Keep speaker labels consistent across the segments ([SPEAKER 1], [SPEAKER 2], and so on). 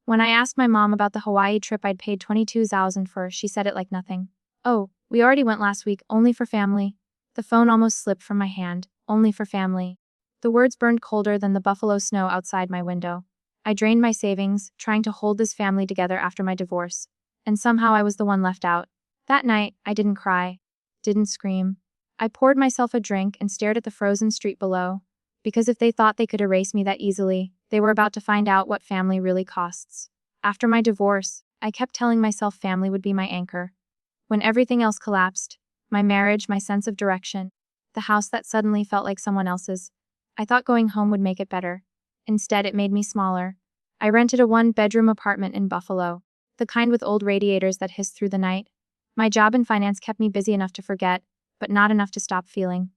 [SPEAKER 1] When I asked my mom about the Hawaii trip I'd paid $22,000 for, she said it like nothing. "Oh, we already went last week, only for family." The phone almost slipped from my hand. Only for family. The words burned colder than the buffalo snow outside my window. I drained my savings, trying to hold this family together after my divorce. And somehow I was the one left out. That night, I didn't cry. Didn't scream. I poured myself a drink and stared at the frozen street below. Because if they thought they could erase me that easily, they were about to find out what family really costs. After my divorce, I kept telling myself family would be my anchor. When everything else collapsed, my marriage, my sense of direction, the house that suddenly felt like someone else's, I thought going home would make it better. Instead, it made me smaller. I rented a one-bedroom apartment in Buffalo, the kind with old radiators that hissed through the night. My job in finance kept me busy enough to forget, but not enough to stop feeling.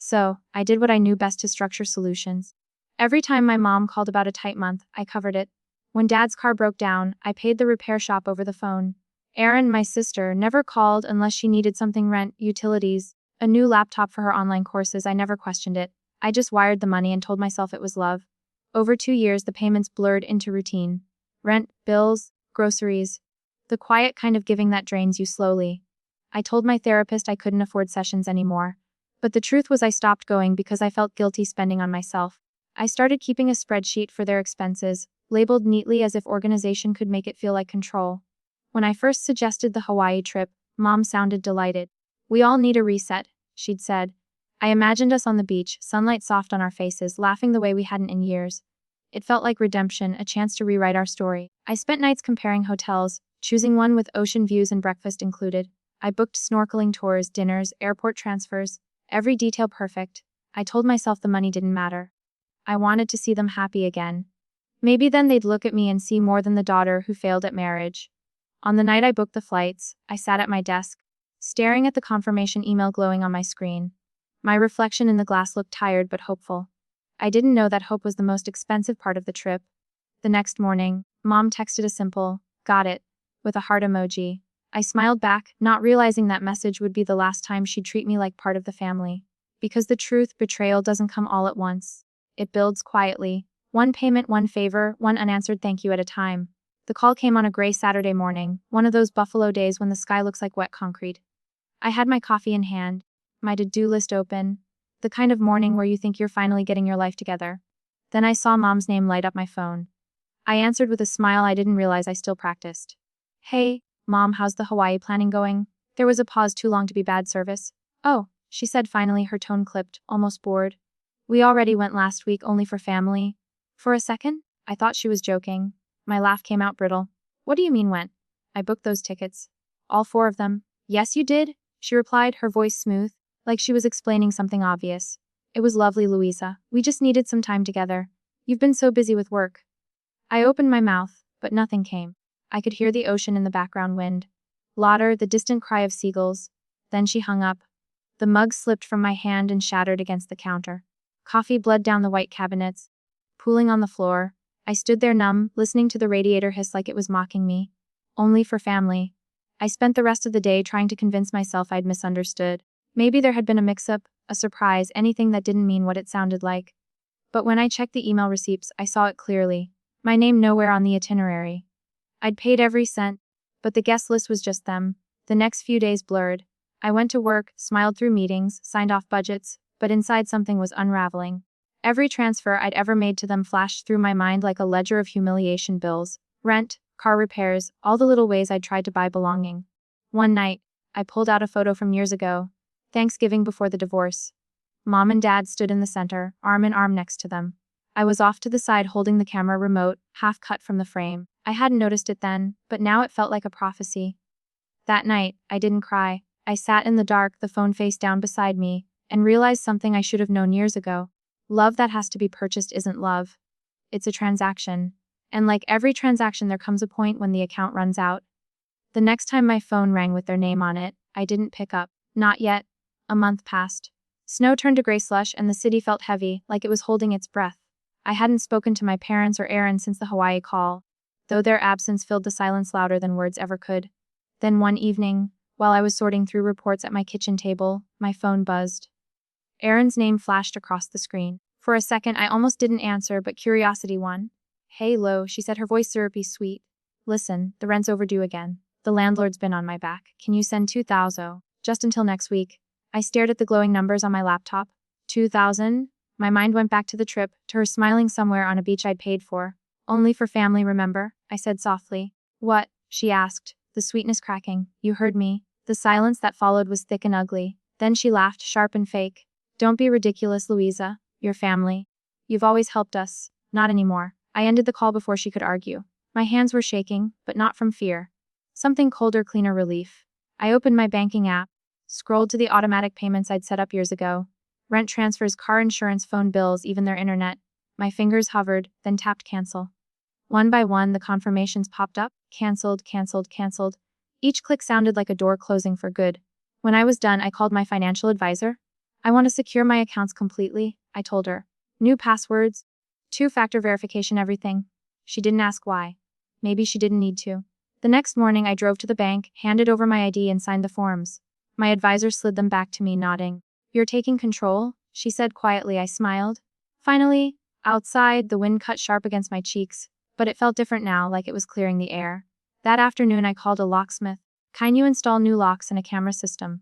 [SPEAKER 1] So, I did what I knew best to structure solutions. Every time my mom called about a tight month, I covered it. When Dad's car broke down, I paid the repair shop over the phone. Erin, my sister, never called unless she needed something: rent, utilities, a new laptop for her online courses. I never questioned it. I just wired the money and told myself it was love. Over 2 years, the payments blurred into routine. Rent, bills, groceries. The quiet kind of giving that drains you slowly. I told my therapist I couldn't afford sessions anymore. But the truth was I stopped going because I felt guilty spending on myself. I started keeping a spreadsheet for their expenses, labeled neatly as if organization could make it feel like control. When I first suggested the Hawaii trip, Mom sounded delighted. "We all need a reset," she'd said. I imagined us on the beach, sunlight soft on our faces, laughing the way we hadn't in years. It felt like redemption, a chance to rewrite our story. I spent nights comparing hotels, choosing one with ocean views and breakfast included. I booked snorkeling tours, dinners, airport transfers. Every detail perfect. I told myself the money didn't matter. I wanted to see them happy again. Maybe then they'd look at me and see more than the daughter who failed at marriage. On the night I booked the flights, I sat at my desk, staring at the confirmation email glowing on my screen. My reflection in the glass looked tired but hopeful. I didn't know that hope was the most expensive part of the trip. The next morning, Mom texted a simple, "Got it," with a heart emoji. I smiled back, not realizing that message would be the last time she'd treat me like part of the family. Because the truth, betrayal doesn't come all at once. It builds quietly. One payment, one favor, one unanswered thank you at a time. The call came on a gray Saturday morning, one of those Buffalo days when the sky looks like wet concrete. I had my coffee in hand, my to-do list open, the kind of morning where you think you're finally getting your life together. Then I saw Mom's name light up my phone. I answered with a smile I didn't realize I still practiced. "Hey, Mom, how's the Hawaii planning going?" There was a pause too long to be bad service. "Oh," she said finally, her tone clipped, almost bored. "We already went last week, only for family." For a second, I thought she was joking. My laugh came out brittle. "What do you mean went?" "I booked those tickets. All 4 of them." "Yes, you did," she replied, her voice smooth, like she was explaining something obvious. "It was lovely, Louisa. We just needed some time together. You've been so busy with work." I opened my mouth, but nothing came. I could hear the ocean in the background wind. Laughter, the distant cry of seagulls. Then she hung up. The mug slipped from my hand and shattered against the counter. Coffee bled down the white cabinets. Pooling on the floor, I stood there numb, listening to the radiator hiss like it was mocking me. Only for family. I spent the rest of the day trying to convince myself I'd misunderstood. Maybe there had been a mix-up, a surprise, anything that didn't mean what it sounded like. But when I checked the email receipts, I saw it clearly. My name nowhere on the itinerary. I'd paid every cent, but the guest list was just them. The next few days blurred. I went to work, smiled through meetings, signed off budgets, but inside something was unraveling. Every transfer I'd ever made to them flashed through my mind like a ledger of humiliation: bills, rent, car repairs, all the little ways I'd tried to buy belonging. One night, I pulled out a photo from years ago, Thanksgiving before the divorce. Mom and Dad stood in the center, arm in arm next to them. I was off to the side holding the camera remote, half cut from the frame. I hadn't noticed it then, but now it felt like a prophecy. That night, I didn't cry. I sat in the dark, the phone face down beside me, and realized something I should have known years ago. Love that has to be purchased isn't love. It's a transaction. And like every transaction, there comes a point when the account runs out. The next time my phone rang with their name on it, I didn't pick up. Not yet. A month passed. Snow turned to gray slush and the city felt heavy, like it was holding its breath. I hadn't spoken to my parents or Erin since the Hawaii call, though their absence filled the silence louder than words ever could. Then one evening, while I was sorting through reports at my kitchen table, my phone buzzed. Erin's name flashed across the screen. For a second I almost didn't answer, but curiosity won. Hey, Lo, she said, her voice syrupy sweet. Listen, the rent's overdue again. The landlord's been on my back. Can you send 2,000? Just until next week. I stared at the glowing numbers on my laptop. 2,000? My mind went back to the trip, to her smiling somewhere on a beach I'd paid for. Only for family, remember? I said softly. What? She asked, the sweetness cracking. You heard me. The silence that followed was thick and ugly. Then she laughed, sharp and fake. Don't be ridiculous, Louisa. Your family. You've always helped us. Not anymore. I ended the call before she could argue. My hands were shaking, but not from fear. Something colder, cleaner relief. I opened my banking app, scrolled to the automatic payments I'd set up years ago. Rent transfers, car insurance, phone bills, even their internet. My fingers hovered, then tapped cancel. One by one, the confirmations popped up. Cancelled, cancelled, cancelled. Each click sounded like a door closing for good. When I was done, I called my financial advisor. I want to secure my accounts completely, I told her. New passwords, two-factor verification, everything. She didn't ask why. Maybe she didn't need to. The next morning, I drove to the bank, handed over my ID, and signed the forms. My advisor slid them back to me, nodding. You're taking control? She said quietly. I smiled. Finally. Outside, the wind cut sharp against my cheeks, but it felt different now, like it was clearing the air. That afternoon, I called a locksmith. Can you install new locks and a camera system?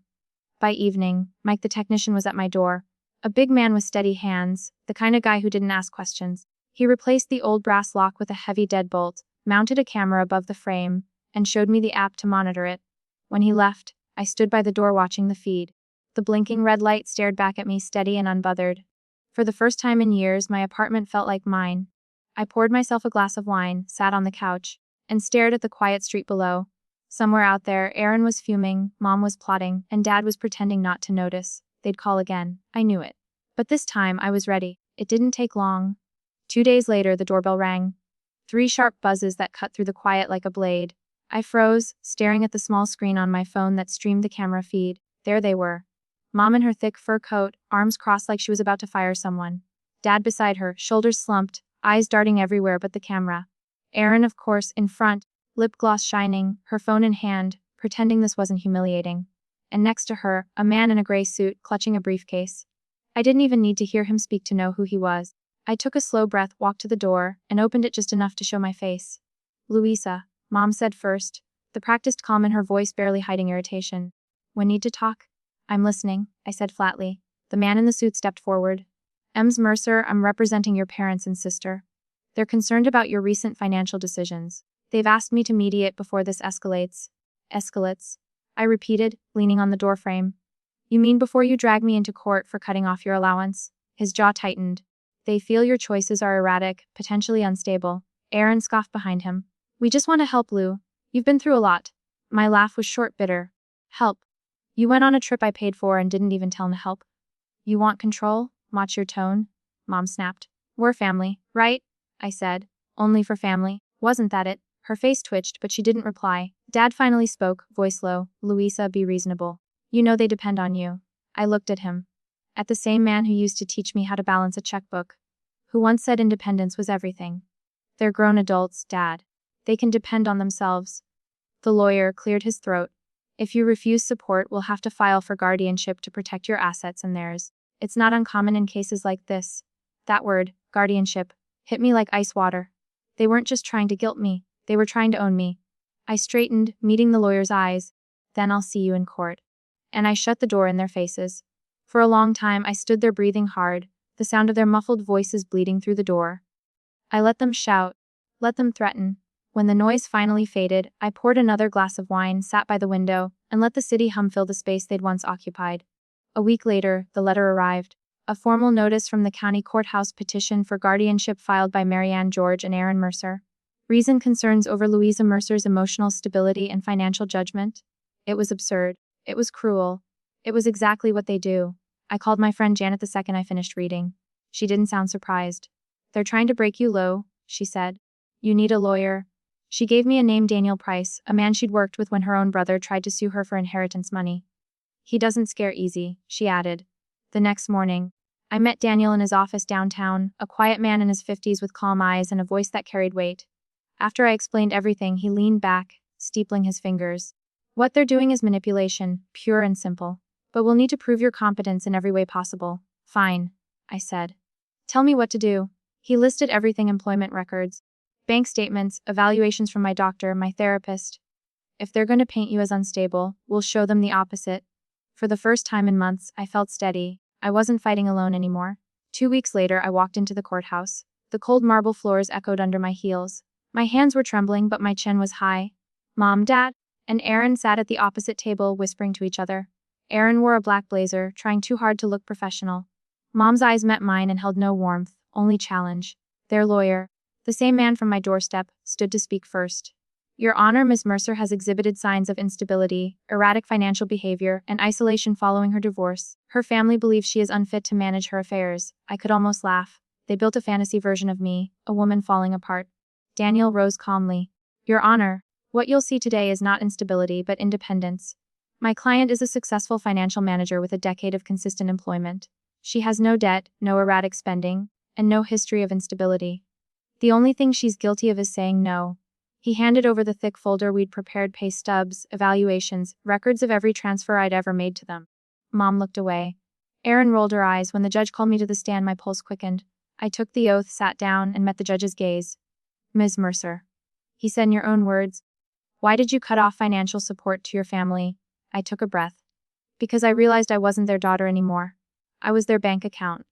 [SPEAKER 1] By evening, Mike the technician was at my door. A big man with steady hands, the kind of guy who didn't ask questions. He replaced the old brass lock with a heavy deadbolt, mounted a camera above the frame, and showed me the app to monitor it. When he left, I stood by the door watching the feed. The blinking red light stared back at me, steady and unbothered. For the first time in years, my apartment felt like mine. I poured myself a glass of wine, sat on the couch, and stared at the quiet street below. Somewhere out there, Aaron was fuming, Mom was plotting, and Dad was pretending not to notice. They'd call again. I knew it. But this time, I was ready. It didn't take long. 2 days later, the doorbell rang. 3 sharp buzzes that cut through the quiet like a blade. I froze, staring at the small screen on my phone that streamed the camera feed. There they were. Mom in her thick fur coat, arms crossed like she was about to fire someone. Dad beside her, shoulders slumped, eyes darting everywhere but the camera. Aaron, of course, in front, lip gloss shining, her phone in hand, pretending this wasn't humiliating. And next to her, a man in a gray suit, clutching a briefcase. I didn't even need to hear him speak to know who he was. I took a slow breath, walked to the door, and opened it just enough to show my face. Louisa, Mom said first, the practiced calm in her voice barely hiding irritation. When need to talk? I'm listening, I said flatly. The man in the suit stepped forward. Ems Mercer, I'm representing your parents and sister. They're concerned about your recent financial decisions. They've asked me to mediate before this escalates. Escalates? I repeated, leaning on the doorframe. You mean before you drag me into court for cutting off your allowance? His jaw tightened. They feel your choices are erratic, potentially unstable. Aaron scoffed behind him. We just want to help, Lou. You've been through a lot. My laugh was short, bitter. Help. You went on a trip I paid for and didn't even tell me help. You want control? Watch your tone. Mom snapped. We're family, right? I said. Only for family. Wasn't that it? Her face twitched, but she didn't reply. Dad finally spoke, voice low. Louisa, be reasonable. You know they depend on you. I looked at him. At the same man who used to teach me how to balance a checkbook. Who once said independence was everything. They're grown adults, Dad. They can depend on themselves. The lawyer cleared his throat. If you refuse support, we'll have to file for guardianship to protect your assets and theirs. It's not uncommon in cases like this. That word, guardianship, hit me like ice water. They weren't just trying to guilt me, they were trying to own me. I straightened, meeting the lawyer's eyes. Then I'll see you in court. And I shut the door in their faces. For a long time, I stood there breathing hard, the sound of their muffled voices bleeding through the door. I let them shout, let them threaten. When the noise finally faded, I poured another glass of wine, sat by the window, and let the city hum fill the space they'd once occupied. A week later, the letter arrived. A formal notice from the county courthouse, petition for guardianship filed by Marianne George and Aaron Mercer. Reason, concerns over Louisa Mercer's emotional stability and financial judgment. It was absurd. It was cruel. It was exactly what they do. I called my friend Janet the second I finished reading. She didn't sound surprised. They're trying to break you low, she said. You need a lawyer. She gave me a name, Daniel Price, a man she'd worked with when her own brother tried to sue her for inheritance money. He doesn't scare easy, she added. The next morning, I met Daniel in his office downtown, a quiet man in his 50s with calm eyes and a voice that carried weight. After I explained everything, he leaned back, steepling his fingers. What they're doing is manipulation, pure and simple. But we'll need to prove your competence in every way possible. Fine, I said. Tell me what to do. He listed everything: employment records, Bank statements, evaluations from my doctor, my therapist. If they're going to paint you as unstable, we'll show them the opposite. For the first time in months, I felt steady. I wasn't fighting alone anymore. 2 weeks later, I walked into the courthouse. The cold marble floors echoed under my heels. My hands were trembling, but my chin was high. Mom, Dad, and Aaron sat at the opposite table, whispering to each other. Aaron wore a black blazer, trying too hard to look professional. Mom's eyes met mine and held no warmth, only challenge. Their lawyer, the same man from my doorstep, stood to speak first. Your Honor, Ms. Mercer has exhibited signs of instability, erratic financial behavior, and isolation following her divorce. Her family believes she is unfit to manage her affairs. I could almost laugh. They built a fantasy version of me, a woman falling apart. Daniel rose calmly. Your Honor, what you'll see today is not instability but independence. My client is a successful financial manager with a decade of consistent employment. She has no debt, no erratic spending, and no history of instability. The only thing she's guilty of is saying no. He handed over the thick folder we'd prepared: pay stubs, evaluations, records of every transfer I'd ever made to them. Mom looked away. Erin rolled her eyes. When the judge called me to the stand, my pulse quickened. I took the oath, sat down, and met the judge's gaze. Ms. Mercer, he said in your own words, why did you cut off financial support to your family? I took a breath. Because I realized I wasn't their daughter anymore. I was their bank account.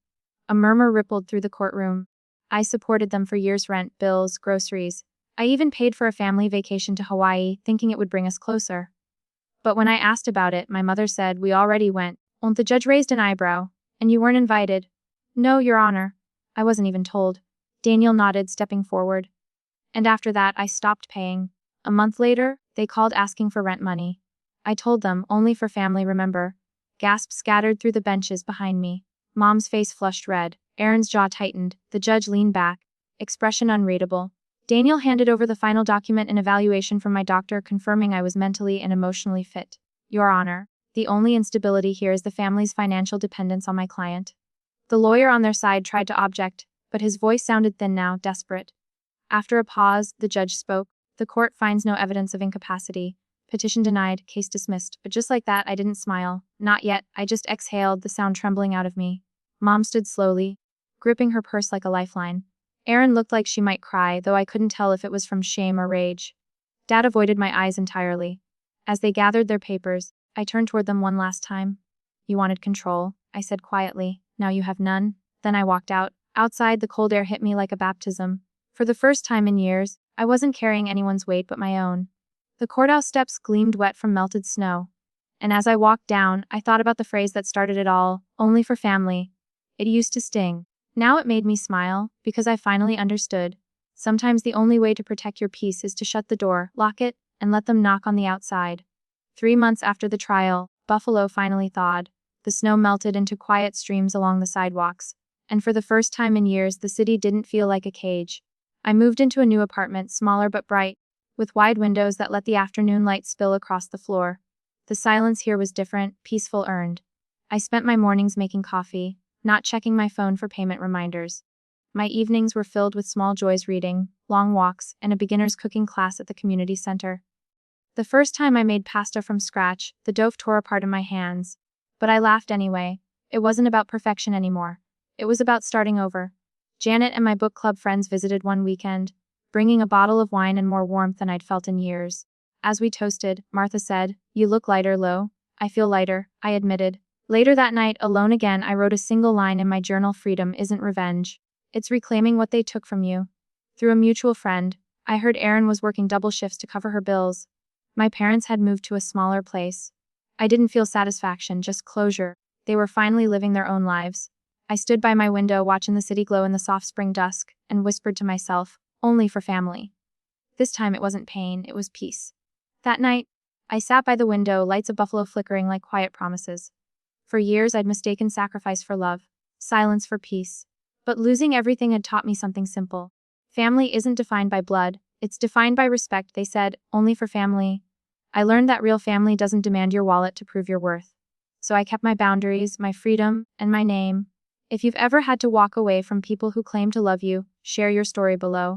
[SPEAKER 1] A murmur rippled through the courtroom. I supported them for years: rent, bills, groceries. I even paid for a family vacation to Hawaii, thinking it would bring us closer. But when I asked about it, my mother said, we already went. The judge raised an eyebrow. And you weren't invited? No, Your Honor. I wasn't even told. Daniel nodded, stepping forward. And after that, I stopped paying. A month later, they called asking for rent money. I told them, only for family, remember. Gasps scattered through the benches behind me. Mom's face flushed red. Aaron's jaw tightened. The judge leaned back, expression unreadable. Daniel handed over the final document, an evaluation from my doctor confirming I was mentally and emotionally fit. Your Honor, the only instability here is the family's financial dependence on my client. The lawyer on their side tried to object, but his voice sounded thin now, desperate. After a pause, the judge spoke. The court finds no evidence of incapacity. Petition denied, case dismissed. But just like that, I didn't smile. Not yet. I just exhaled, the sound trembling out of me. Mom stood slowly, gripping her purse like a lifeline. Erin looked like she might cry, though I couldn't tell if it was from shame or rage. Dad avoided my eyes entirely. As they gathered their papers, I turned toward them one last time. You wanted control, I said quietly. Now you have none. Then I walked out. Outside, the cold air hit me like a baptism. For the first time in years, I wasn't carrying anyone's weight but my own. The courthouse steps gleamed wet from melted snow. And as I walked down, I thought about the phrase that started it all, only for family. It used to sting. Now it made me smile, because I finally understood. Sometimes the only way to protect your peace is to shut the door, lock it, and let them knock on the outside. 3 months after the trial, Buffalo finally thawed. The snow melted into quiet streams along the sidewalks. And for the first time in years, the city didn't feel like a cage. I moved into a new apartment, smaller but bright, with wide windows that let the afternoon light spill across the floor. The silence here was different, peaceful, earned. I spent my mornings making coffee, not checking my phone for payment reminders. My evenings were filled with small joys: reading, long walks, and a beginner's cooking class at the community center. The first time I made pasta from scratch, the dough tore apart in my hands. But I laughed anyway. It wasn't about perfection anymore. It was about starting over. Janet and my book club friends visited one weekend, bringing a bottle of wine and more warmth than I'd felt in years. As we toasted, Martha said, "You look lighter, Lo." "I feel lighter," I admitted. Later that night, alone again, I wrote a single line in my journal: freedom isn't revenge. It's reclaiming what they took from you. Through a mutual friend, I heard Erin was working double shifts to cover her bills. My parents had moved to a smaller place. I didn't feel satisfaction, just closure. They were finally living their own lives. I stood by my window watching the city glow in the soft spring dusk, and whispered to myself, only for family. This time it wasn't pain, it was peace. That night, I sat by the window, lights of Buffalo flickering like quiet promises. For years I'd mistaken sacrifice for love, silence for peace. But losing everything had taught me something simple. Family isn't defined by blood, it's defined by respect, they said, only for family. I learned that real family doesn't demand your wallet to prove your worth. So I kept my boundaries, my freedom, and my name. If you've ever had to walk away from people who claim to love you, share your story below.